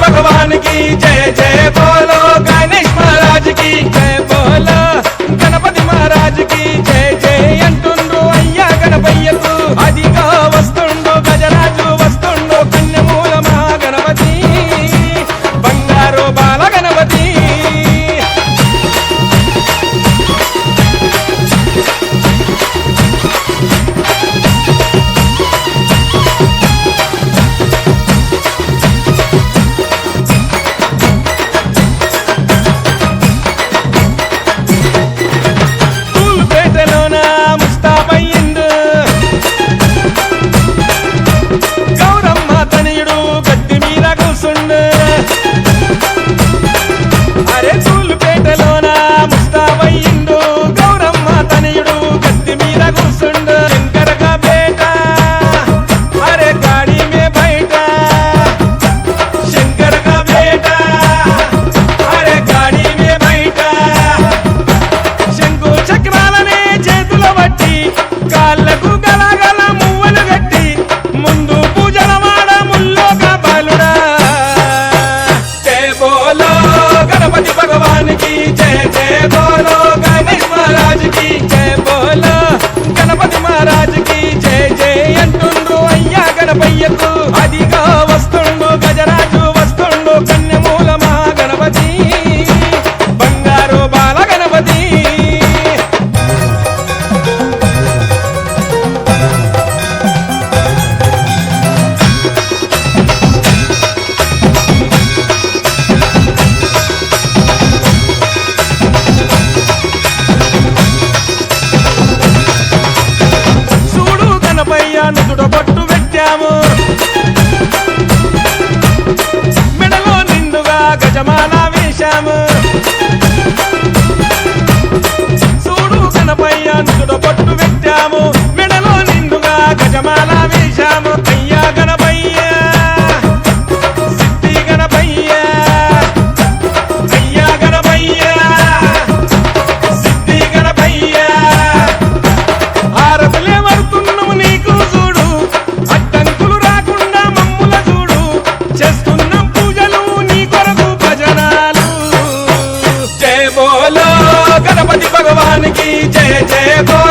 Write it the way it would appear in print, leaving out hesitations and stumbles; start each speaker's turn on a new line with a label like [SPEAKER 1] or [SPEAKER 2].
[SPEAKER 1] भगवान की जय जय बोलो गणेश महाराज की जय बोलो गणपति महाराज की जय जय अंटुंडु अय्या गणपయ్యకు అదిగా వస్తుండు గజరాజు వస్తుండు కన్యమూల మహాగణపతి బంగారు బాల గణపతి గణపయ్యకు అదిగా వస్తుండు గజరాజు వస్తుండు కన్యమూల మహాగణపతి బంగారు బాల గణపతి చూడు గణపయ్య నుదుట బొట్టు మెడలో నిండుగా గజమాల వేశాము చూడు గణపయ్య నుదుట బొట్టు పెట్టాము మెడలో నిండుగా గజమాల వేశాము అయ్యా గణపయ్య సిద్ధి గణపయ్య అయ్యా గణపయ్య సిద్ధి గణపయ్య ఆరతులే వరుతున్నాము నీకు చూడు అడ్డంకులు రాకుండా మమ్ముల చూడు చేస్తున్నాం పూజలు నీ కొరకు భజనాలు జయ బోలో గణపతి భగవాన్ की जय जय बोलो